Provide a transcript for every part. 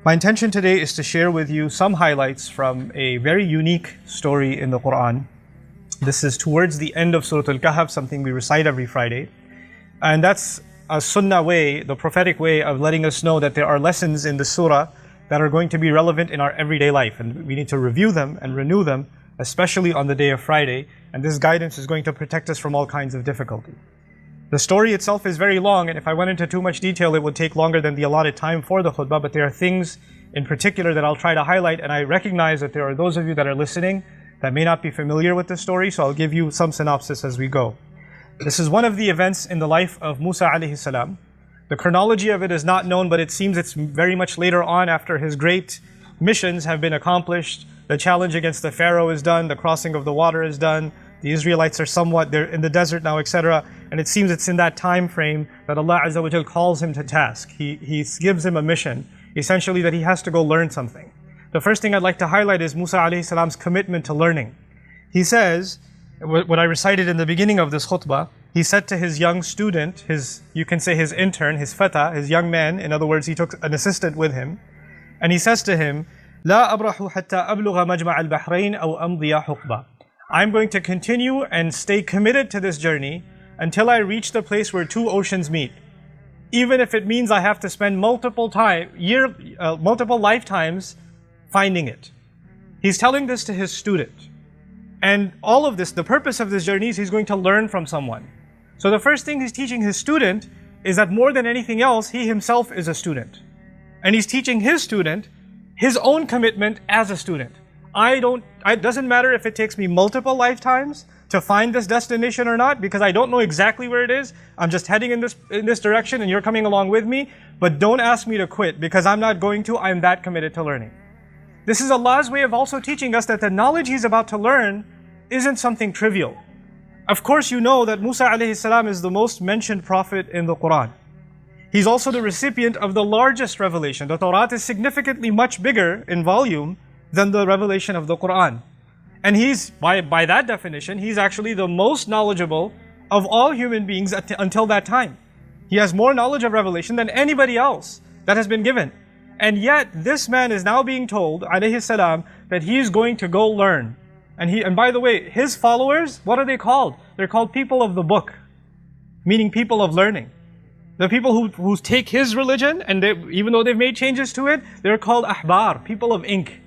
My intention today is to share with you some highlights from a very unique story in the Quran. This is towards the end of Surah Al-Kahf, something we recite every Friday. And that's a sunnah way, the prophetic way of letting us know that there are lessons in the surah that are going to be relevant in our everyday life. And we need to review them and renew them, especially on the day of Friday. And this guidance is going to protect us from all kinds of difficulty. The story itself is very long, and if I went into too much detail, it would take longer than the allotted time for the khutbah, but there are things in particular that I'll try to highlight, and I recognize that there are those of you that are listening that may not be familiar with this story, so I'll give you some synopsis as we go. This is one of the events in the life of Musa alayhi salam. The chronology of it is not known, but it seems it's very much later on after his great missions have been accomplished. The challenge against the Pharaoh is done, the crossing of the water is done, the Israelites are somewhat, they're in the desert now, etc. And it seems it's in that time frame that Allah Azza wa Jal calls him to task. He gives him a mission, essentially that he has to go learn something. The first thing I'd like to highlight is Musa alayhi salam's commitment to learning. He says, what I recited in the beginning of this khutbah, he said to his young student, you can say his intern, his fata, his young man, in other words, he took an assistant with him, and he says to him, لا أبرح حتى أبلغ مجمع البحرين أو أمضي حقبة. I'm going to continue and stay committed to this journey until I reach the place where two oceans meet. Even if it means I have to spend multiple lifetimes finding it. He's telling this to his student. And all of this, the purpose of this journey is he's going to learn from someone. So the first thing he's teaching his student is that more than anything else, he himself is a student. And he's teaching his student his own commitment as a student. It doesn't matter if it takes me multiple lifetimes to find this destination or not, because I don't know exactly where it is. I'm just heading in this direction and you're coming along with me. But don't ask me to quit, because I'm not going to. I'm that committed to learning. This is Allah's way of also teaching us that the knowledge He's about to learn isn't something trivial. Of course, you know that Musa alayhi salam is the most mentioned prophet in the Quran. He's also the recipient of the largest revelation. The Torah is significantly much bigger in volume than the revelation of the Quran. And he's, by that definition, he's actually the most knowledgeable of all human beings until that time. He has more knowledge of revelation than anybody else that has been given. And yet, this man is now being told, alayhi salam, that he's going to go learn. And by the way, his followers, what are they called? They're called people of the book, meaning people of learning. The people who take his religion, and even though they've made changes to it, they're called ahbar, people of ink.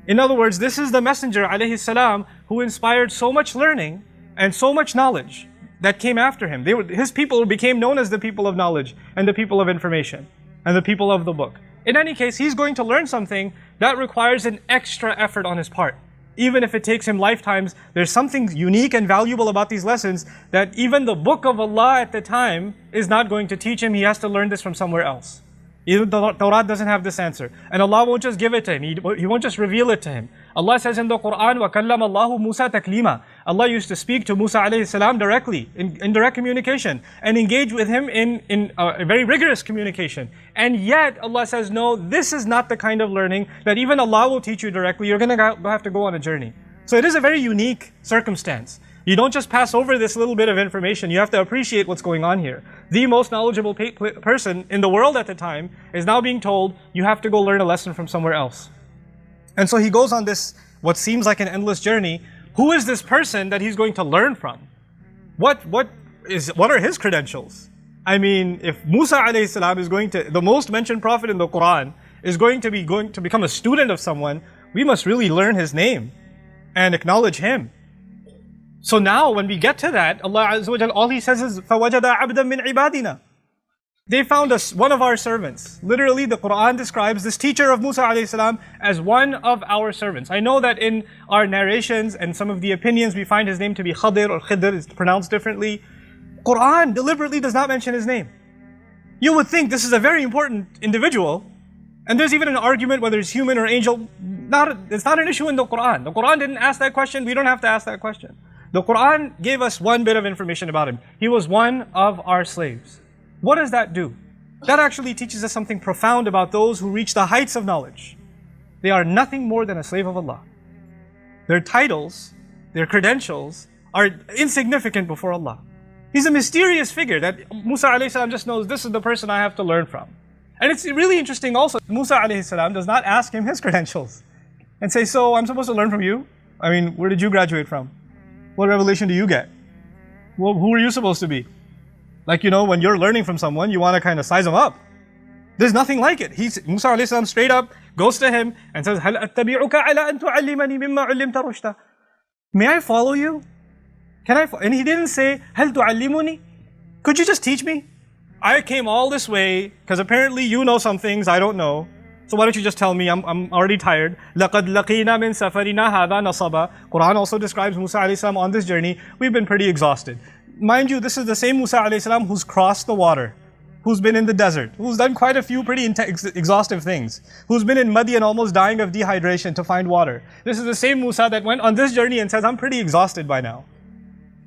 In other words, this is the messenger, alayhi salam, who inspired so much learning and so much knowledge that came after him. His people became known as the people of knowledge and the people of information and the people of the book. In any case, he's going to learn something that requires an extra effort on his part. Even if it takes him lifetimes, there's something unique and valuable about these lessons that even the book of Allah at the time is not going to teach him. He has to learn this from somewhere else. Even the Torah doesn't have this answer. And Allah won't just give it to him. He won't just reveal it to him. Allah says in the Quran, وَكَلَّمَ اللَّهُ مُوسَى تَكْلِيمًا. Allah used to speak to Musa alayhi salam directly, in direct communication, and engage with him in a very rigorous communication. And yet, Allah says, no, this is not the kind of learning that even Allah will teach you directly. You're going to have to go on a journey. So it is a very unique circumstance. You don't just pass over this little bit of information. You have to appreciate what's going on here. The most knowledgeable person in the world at the time is now being told, you have to go learn a lesson from somewhere else. And so he goes on this, what seems like an endless journey. Who is this person that he's going to learn from? What are his credentials? I mean, if Musa alayhi salam is the most mentioned prophet in the Quran, is going to become a student of someone, we must really learn his name and acknowledge him. So now when we get to that, Allah Azza wa Jal, all He says is, فَوَجَدَ عَبْدًا مِنْ عِبَادِنَا. They found one of our servants. Literally, the Quran describes this teacher of Musa alayhi salam as one of our servants. I know that in our narrations and some of the opinions, we find his name to be Khidr, or Khidr is pronounced differently. Quran deliberately does not mention his name. You would think this is a very important individual, and there's even an argument whether it's human or angel. It's not an issue in the Quran. The Quran didn't ask that question. We don't have to ask that question. The Quran gave us one bit of information about him. He was one of our slaves. What does that do? That actually teaches us something profound about those who reach the heights of knowledge. They are nothing more than a slave of Allah. Their titles, their credentials are insignificant before Allah. He's a mysterious figure that Musa alayhi salam just knows, this is the person I have to learn from. And it's really interesting also, Musa alayhi salam does not ask him his credentials and say, so I'm supposed to learn from you? I mean, where did you graduate from? What revelation do you get? Well, who are you supposed to be? Like, you know, when you're learning from someone, you want to kind of size them up. There's nothing like it. Musa alayhi salam straight up goes to him and says, هَلْ أَتَّبِعُكَ عَلَىٰ أَن تُعَلِّمَنِي مِمَّا عُلِّمْتَ رُشْدًا. May I follow you? And he didn't say, هَلْ تُعَلِّمُنِي? Could you just teach me? I came all this way because apparently you know some things I don't know. So why don't you just tell me? I'm already tired. لَقَدْ لَقِينَا مِن سَفَرِنَا هَذَا نَصَبًا. Quran also describes Musa alayhi salam on this journey. We've been pretty exhausted. Mind you, this is the same Musa alayhi salam who's crossed the water, who's been in the desert, who's done quite a few pretty exhaustive things, who's been in Madi and almost dying of dehydration to find water. This is the same Musa that went on this journey and says, I'm pretty exhausted by now.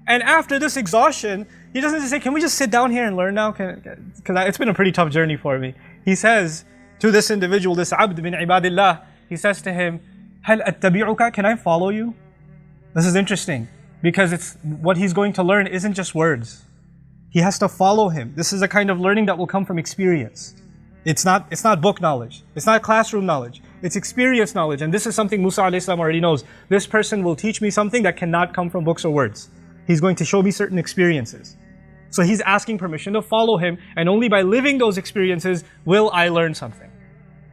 And after this exhaustion, he doesn't just say, can we just sit down here and learn now? Because it's been a pretty tough journey for me. He says to this individual, this abd bin ibadillah, he says to him, هَلْ أَتَّبِعُكَ? Can I follow you? This is interesting because it's what he's going to learn isn't just words. He has to follow him. This is a kind of learning that will come from experience. It's not book knowledge. It's not classroom knowledge. It's experience knowledge. And this is something Musa alayhi salam already knows. This person will teach me something that cannot come from books or words. He's going to show me certain experiences. So he's asking permission to follow him, and only by living those experiences will I learn something.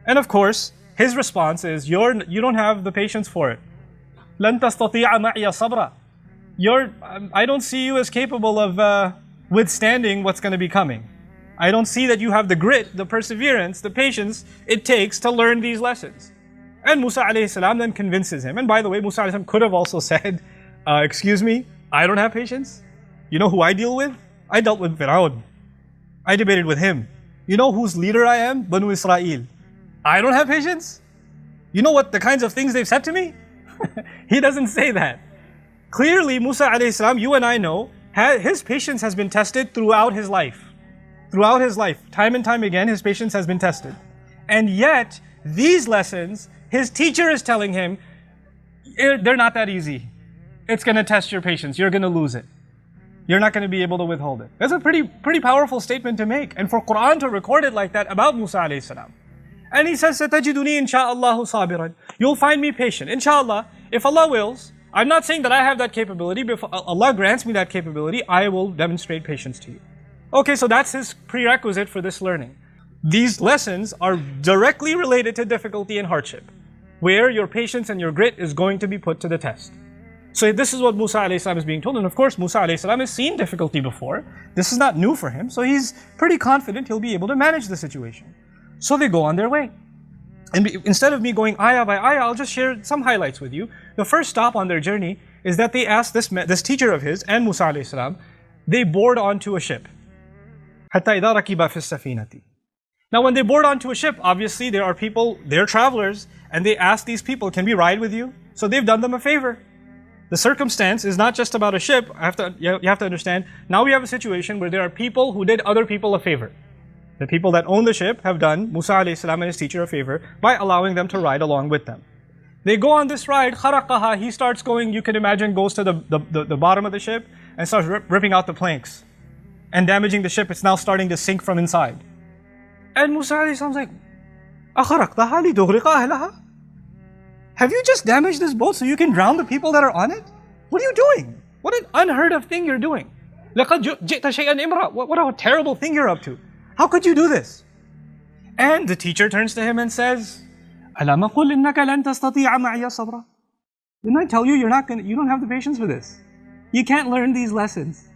And of course, his response is, you don't have the patience for it. لَن تَسْتَطِيعَ مَعِيَ صَبْرًا. I don't see you as capable of withstanding what's going to be coming. I don't see that you have the grit, the perseverance, the patience it takes to learn these lessons. And Musa alayhi salam then convinces him. And by the way, Musa alayhi salam could have also said, excuse me, I don't have patience. You know who I deal with? I dealt with Fir'aun. I debated with him. You know whose leader I am? Banu Israel. I don't have patience? You know what the kinds of things they've said to me? He doesn't say that. Clearly, Musa alayhi salam, you and I know, his patience has been tested throughout his life. Throughout his life, time and time again, his patience has been tested. And yet, these lessons, his teacher is telling him, they're not that easy. It's going to test your patience. You're going to lose it. You're not going to be able to withhold it. That's a pretty powerful statement to make. And for Quran to record it like that about Musa alayhi salam. And he says, سَتَجِدُنِي إِنْ شَاءَ اللَّهُ صَابِرًا. You'll find me patient. Inshallah, if Allah wills, I'm not saying that I have that capability, but if Allah grants me that capability, I will demonstrate patience to you. Okay, so that's his prerequisite for this learning. These lessons are directly related to difficulty and hardship, where your patience and your grit is going to be put to the test. So this is what Musa alayhi salam is being told. And of course, Musa alayhi salam has seen difficulty before. This is not new for him. So he's pretty confident he'll be able to manage the situation. So they go on their way. And instead of me going ayah by ayah, I'll just share some highlights with you. The first stop on their journey is that they asked this teacher of his and Musa alayhi salam, they board onto a ship. حَتَّى إِذَا رَكِبَ فِي السَّفِينَةِ. Now when they board onto a ship, obviously there are people, they're travelers, and they ask these people, can we ride with you? So they've done them a favor. The circumstance is not just about a ship. You have to understand, now we have a situation where there are people who did other people a favor. The people that own the ship have done Musa alayhi salam and his teacher a favor by allowing them to ride along with them. They go on this ride, خَرَقَهَا, he starts going, you can imagine, goes to the bottom of the ship and starts ripping out the planks and damaging the ship. It's now starting to sink from inside. And Musa alayhi salam's like, أَخَرَقْتَهَا لِتُغْرِقَ أَهْلَهَا? Have you just damaged this boat so you can drown the people that are on it? What are you doing? What an unheard of thing you're doing. لَقَدْ جِئْتَ شَيْئًا إِمْرًا. What a terrible thing you're up to. How could you do this? And the teacher turns to him and says, أَلَمْ أَقُلْ إِنَّكَ لَن تَسْتَطِيعَ مَعِيَ صَبْرًا. Didn't I tell you you don't have the patience for this? You can't learn these lessons.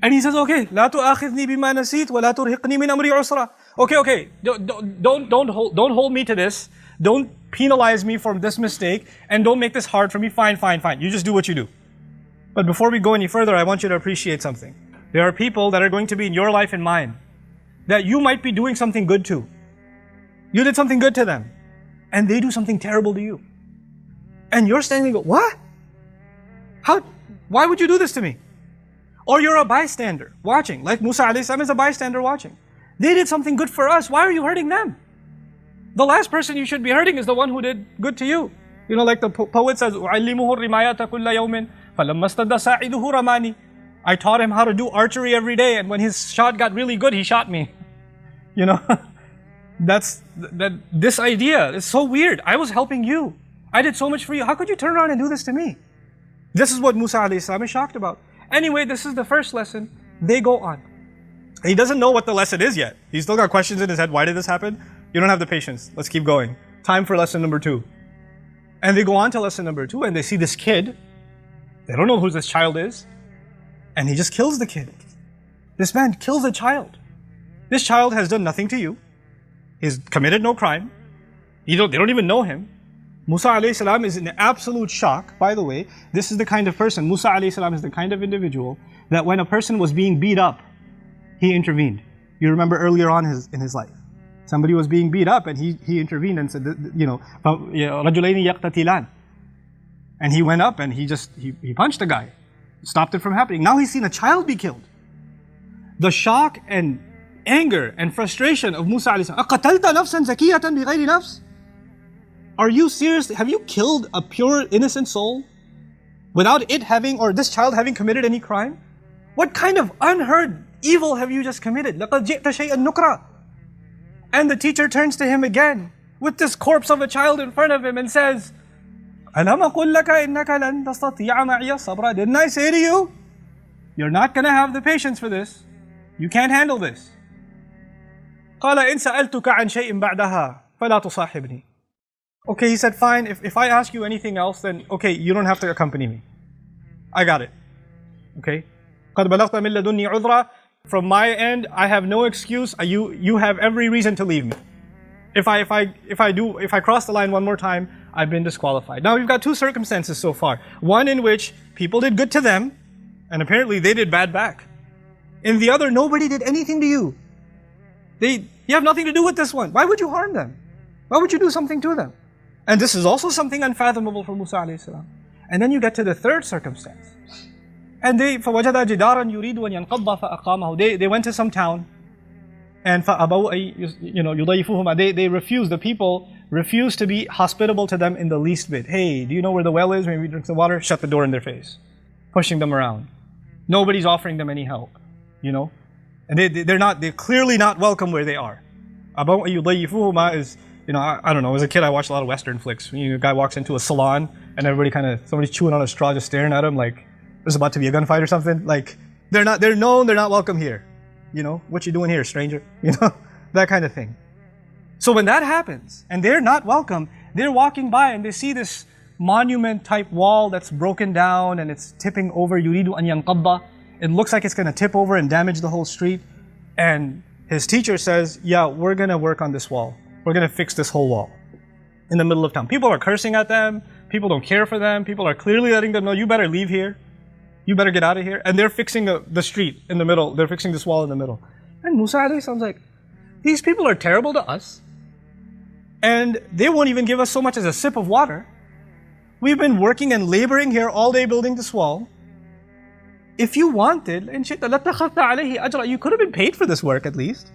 And he says, okay, لا تؤاخذني بما نسيت ولا ترهقني من أمري عسرا. Okay, don't hold me to this. Don't penalize me for this mistake and don't make this hard for me. Fine. You just do what you do. But before we go any further, I want you to appreciate something. There are people that are going to be in your life and mine that you might be doing something good to. You did something good to them and they do something terrible to you. And you're standing and go, what? Why would you do this to me? Or you're a bystander watching, like Musa alayhi salam is a bystander watching. They did something good for us. Why are you hurting them? The last person you should be hurting is the one who did good to you. You know, like the poet says, أُعَلِّمُهُ الرِّمَايَةَ كُلَّ يَوْمٍ فَلَمَّا اسْتَدَّ سَاعِدُهُ رَمَانِي. I taught him how to do archery every day, and when his shot got really good, he shot me. You know, This idea is so weird. I was helping you. I did so much for you. How could you turn around and do this to me? This is what Musa alayhi salam is shocked about. Anyway, this is the first lesson. They go on. He doesn't know what the lesson is yet. He's still got questions in his head. Why did this happen? You don't have the patience. Let's keep going. Time for lesson number 2. And they go on to lesson number 2 and they see this kid. They don't know who this child is. And he just kills the kid. This man kills a child. This child has done nothing to you. He's committed no crime. They don't even know him. Musa alayhi salam is in absolute shock. By the way, this is the kind of person, Musa alayhi salam is the kind of individual that when a person was being beat up, he intervened. You remember earlier on in his life. Somebody was being beat up and he intervened and said, رَجُلَيْنِ يَقْتَتِلَانِ. And he went up and he punched the guy. Stopped it from happening. Now he's seen a child be killed. The shock and anger and frustration of Musa alayhi salam. أَقَتَلْتَ نَفْسًا زَكِيَّةً بِغَيْرِ نَفْسٍ. Are you serious? Have you killed a pure innocent soul without it having, or this child having committed any crime? What kind of unheard evil have you just committed? لَقَدْ جِئْتَ شَيْئًا نُكْرًا. And the teacher turns to him again with this corpse of a child in front of him and says, أَلَمْ أَقُلْ لَكَ إِنَّكَ لَن تَسْتَطِيعَ مَعِيَ الصَّبْرَ. Didn't I say to you, you're not going to have the patience for this. You can't handle this. قَالَ إِن سَأَلْتُكَ عَنْ شَيْءٍ بَعْدَهَا فَلَا تُصَاحِبْنِي. Okay, he said, fine, if I ask you anything else, then okay, you don't have to accompany me. I got it. Okay? قَدْ بَلَغْتَ مِن لَدُنِّي عُذْرًا. From my end, I have no excuse. You have every reason to leave me. If I cross the line one more time, I've been disqualified. Now we've got 2 circumstances so far. One in which people did good to them, and apparently they did bad back. In the other, nobody did anything to you. You have nothing to do with this one. Why would you harm them? Why would you do something to them? And this is also something unfathomable for Musa alayhi salam. And then you get to the third circumstance. And فَوَجَدَ جِدَارًا يُرِيدُ أَنْ يَنْقَضَّ فَأَقَامَهُ. They went to some town, and فَأَبَوْا يُضَيِّفُهُمَا. They refused, the people refused to be hospitable to them in the least bit. Hey, do you know where the well is? Maybe we drink the water? Shut the door in their face. Pushing them around. Nobody's offering them any help. And they're clearly not welcome where they are. أَبَوْا يُضَيِّفُهُمَا is, I don't know, as a kid I watched a lot of Western flicks. A guy walks into a salon and everybody somebody's chewing on a straw just staring at him like there's about to be a gunfight or something. Like, they're not welcome here. What you doing here, stranger? That kind of thing. So when that happens and they're not welcome, they're walking by and they see this monument type wall that's broken down and it's tipping over. يُرِيدُ أَنْ يَنْقَضَّ. It looks like it's going to tip over and damage the whole street. And his teacher says, yeah, we're going to work on this wall. We're going to fix this whole wall in the middle of town. People are cursing at them. People don't care for them. People are clearly letting them know, you better leave here. You better get out of here. And they're fixing the street in the middle. They're fixing this wall in the middle. And Musa alayhi salam's like, these people are terrible to us. And they won't even give us so much as a sip of water. We've been working and laboring here all day building this wall. If you wanted, you could have been paid for this work at least.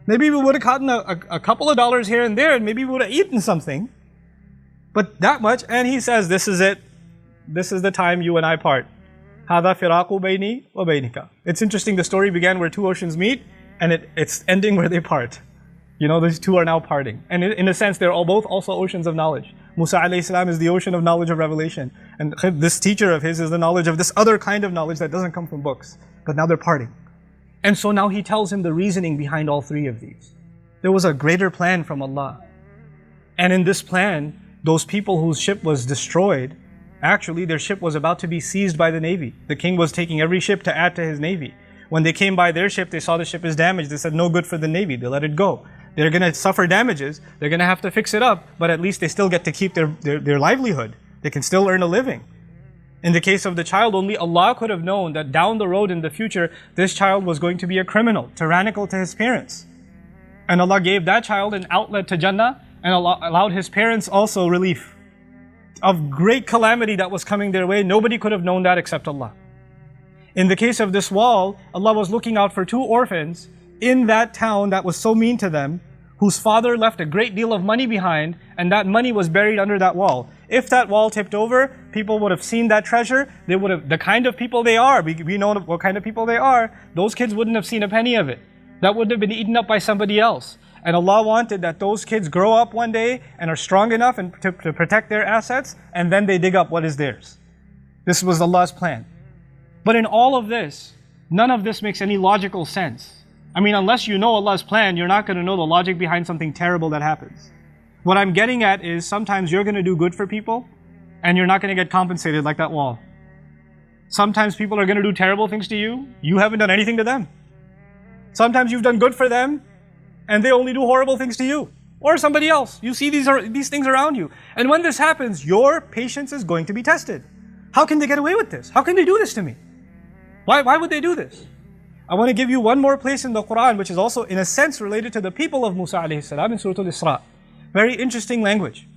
Maybe we would have gotten a couple of dollars here and there, and maybe we would have eaten something. But that much, and he says, this is it. This is the time you and I part. هَذَا فِرَاقُ بَيْنِي وَبَيْنِكَ. It's interesting, the story began where 2 oceans meet, and it's ending where they part. These 2 are now parting. And in a sense, they're both also oceans of knowledge. Musa alayhi salam is the ocean of knowledge of revelation. And this teacher of his is the knowledge of this other kind of knowledge that doesn't come from books. But now they're parting. And so now he tells him the reasoning behind all 3 of these. There was a greater plan from Allah. And in this plan, those people whose ship was destroyed, actually their ship was about to be seized by the navy. The king was taking every ship to add to his navy. When they came by their ship, they saw the ship is damaged. They said, no good for the navy. They let it go. They're going to suffer damages. They're going to have to fix it up. But at least they still get to keep their livelihood. They can still earn a living. In the case of the child, only Allah could have known that down the road in the future, this child was going to be a criminal, tyrannical to his parents. And Allah gave that child an outlet to Jannah, and Allah allowed his parents also relief of great calamity that was coming their way. Nobody could have known that except Allah. In the case of this wall, Allah was looking out for 2 orphans in that town that was so mean to them, whose father left a great deal of money behind, and that money was buried under that wall. If that wall tipped over, people would have seen that treasure. They would have, the kind of people they are, we know what kind of people they are, those kids wouldn't have seen a penny of it. That would have been eaten up by somebody else. And Allah wanted that those kids grow up one day and are strong enough and to protect their assets, and then they dig up what is theirs. This was Allah's plan. But in all of this, none of this makes any logical sense. I mean, unless you know Allah's plan, you're not going to know the logic behind something terrible that happens. What I'm getting at is sometimes you're going to do good for people and you're not going to get compensated like that wall. Sometimes people are going to do terrible things to you. You haven't done anything to them. Sometimes you've done good for them and they only do horrible things to you or somebody else. You see these things around you. And when this happens, your patience is going to be tested. How can they get away with this? How can they do this to me? Why would they do this? I want to give you one more place in the Quran, which is also in a sense related to the people of Musa alayhi salam in Surah Al-Isra. Very interesting language.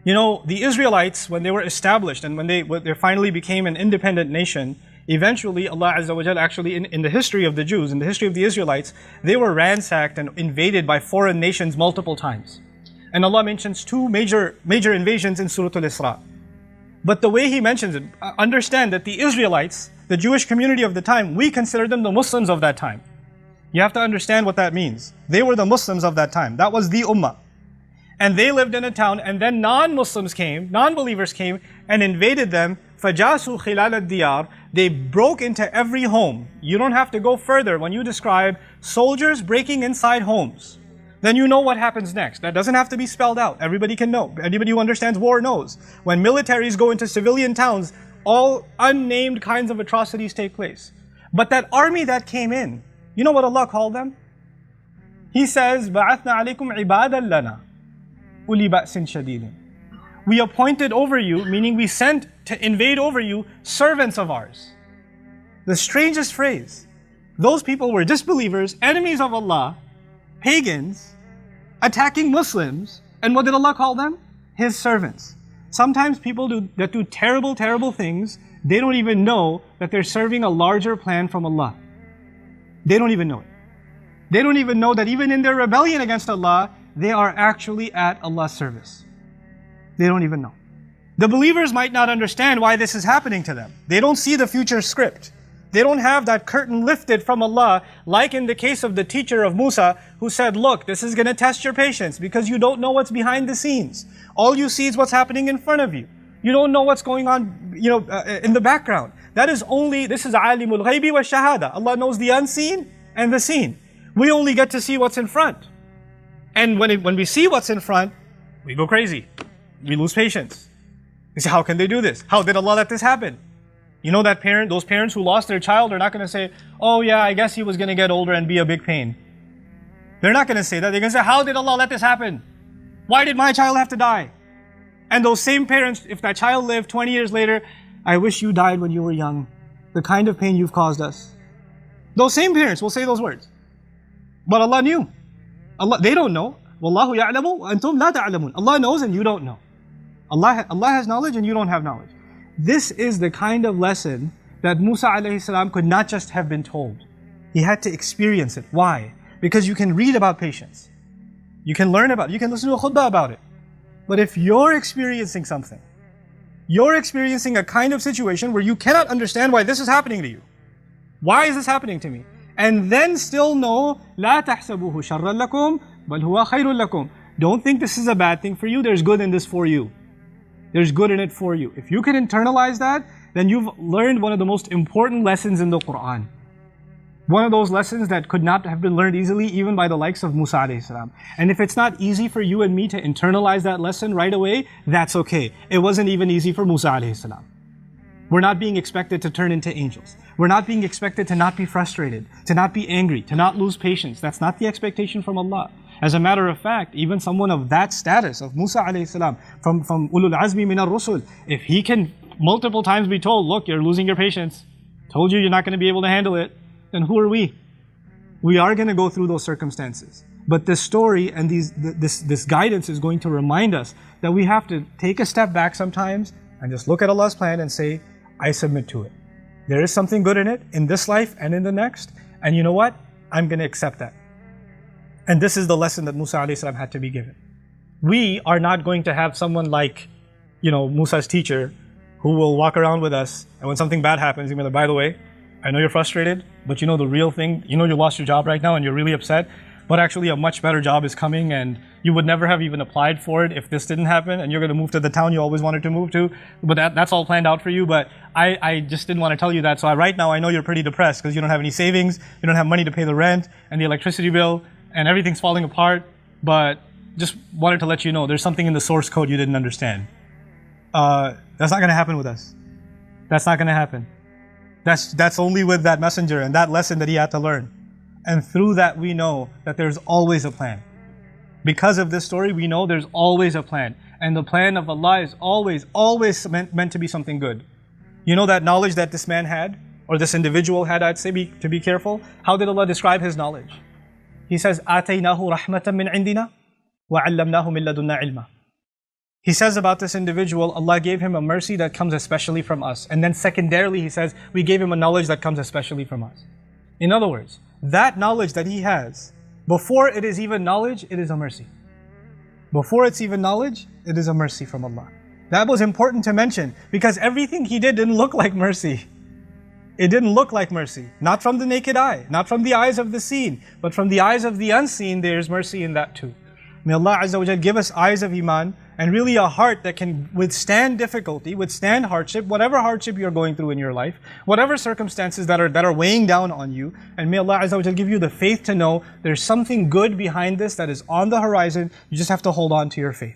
You know, the Israelites, when they were established and when they finally became an independent nation, eventually Allah Azza wa Jal actually in the history of the Jews, in the history of the Israelites, they were ransacked and invaded by foreign nations multiple times. And Allah mentions two major invasions in Surah Al-Isra. But the way He mentions it, understand that the Israelites, the Jewish community of the time, we consider them the Muslims of that time. You have to understand what that means. They were the Muslims of that time. That was the Ummah. And they lived in a town, and then non-Muslims came, non-believers came and invaded them. فَجَاسُوا خِلَالَ الدِّيَارِ. They broke into every home. You don't have to go further when you describe soldiers breaking inside homes. Then you know what happens next. That doesn't have to be spelled out. Everybody can know. Anybody who understands war knows. When militaries go into civilian towns, all unnamed kinds of atrocities take place. But that army that came in, you know what Allah called them? He says, بَعَثْنَا عَلَيْكُمْ عِبَادًا لَنَا أُولِي بَأْسٍ شَدِيدٍ. We appointed over you, meaning we sent to invade over you, servants of ours. The strangest phrase. Those people were disbelievers, enemies of Allah, pagans, attacking Muslims, and what did Allah call them? His servants. Sometimes people that do terrible, terrible things, they don't even know that they're serving a larger plan from Allah. They don't even know it. They don't even know that even in their rebellion against Allah, they are actually at Allah's service. They don't even know. The believers might not understand why this is happening to them. They don't see the future script. They don't have that curtain lifted from Allah, like in the case of the teacher of Musa, who said, look, this is going to test your patience because you don't know what's behind the scenes. All you see is what's happening in front of you. You don't know what's going on, in the background. This is alimul ghaybi wa shahada. Allah knows the unseen and the seen. We only get to see what's in front. And when we see what's in front, we go crazy. We lose patience. We say, how can they do this? How did Allah let this happen? You know that those parents who lost their child are not going to say, oh yeah, I guess he was going to get older and be a big pain. They're not going to say that. They're going to say, how did Allah let this happen? Why did my child have to die? And those same parents, if that child lived 20 years later, I wish you died when you were young. The kind of pain you've caused us. Those same parents will say those words. But Allah knew. They don't know. Wallahu ya'lamu wa antum la ta'lamun. Allah knows and you don't know. Allah has knowledge and you don't have knowledge. This is the kind of lesson that Musa alayhi salam could not just have been told. He had to experience it. Why? Because you can read about patience. You can learn about it. You can listen to a khutbah about it. But if you're experiencing something, you're experiencing a kind of situation where you cannot understand why this is happening to you. Why is this happening to me? And then still know, لا تحسبوه شرا لكم بل هو خير لكم. Don't think this is a bad thing for you. There's good in this for you. There's good in it for you. If you can internalize that, then you've learned one of the most important lessons in the Quran. One of those lessons that could not have been learned easily even by the likes of Musa alayhi salam. And if it's not easy for you and me to internalize that lesson right away, that's okay. It wasn't even easy for Musa alayhi salam. We're not being expected to turn into angels. We're not being expected to not be frustrated, to not be angry, to not lose patience. That's not the expectation from Allah. As a matter of fact, even someone of that status, of Musa alayhi salam, from ulul azmi min ar-rusul, if he can multiple times be told, look, you're losing your patience, told you you're not going to be able to handle it, then who are we? We are going to go through those circumstances. But this story and this guidance is going to remind us that we have to take a step back sometimes and just look at Allah's plan and say, I submit to it. There is something good in it, in this life and in the next. And you know what? I'm going to accept that. And this is the lesson that Musa alayhi salam had to be given. We are not going to have someone like, Musa's teacher who will walk around with us, and when something bad happens, he'll be like, by the way, I know you're frustrated, but you know the real thing, you know you lost your job right now and you're really upset. but actually a much better job is coming, and you would never have even applied for it if this didn't happen, and you're going to move to the town you always wanted to move to, but that's all planned out for you. But I just didn't want to tell you that. So right now I know you're pretty depressed because you don't have any savings, you don't have money to pay the rent and the electricity bill, and everything's falling apart. But just wanted to let you know there's something in the source code you didn't understand. That's not going to happen with us. That's not going to happen. That's only with that messenger and that lesson that he had to learn. And through that we know that there's always a plan. Because of this story, we know there's always a plan. And the plan of Allah is always meant to be something good. You know that knowledge that this man had, or this individual had, I'd say, to be careful. How did Allah describe his knowledge? He says, آتَيْنَاهُ رَحْمَةً مِّنْ عِنْدِنَا وَعَلَّمْنَاهُ مِن لَدُنَّا عِلْمًا. He says about this individual, Allah gave him a mercy that comes especially from us. And then secondarily, he says, we gave him a knowledge that comes especially from us. In other words, that knowledge that he has, before it is even knowledge, it is a mercy. Before it's even knowledge, it is a mercy from Allah. That was important to mention because everything he did didn't look like mercy. It didn't look like mercy. Not from the naked eye, not from the eyes of the seen, but from the eyes of the unseen, there is mercy in that too. May Allah Azza wa Jal give us eyes of Iman and really a heart that can withstand difficulty, withstand hardship, whatever hardship you're going through in your life, whatever circumstances that are weighing down on you. And may Allah Azza wa Jal give you the faith to know there's something good behind this that is on the horizon. You just have to hold on to your faith.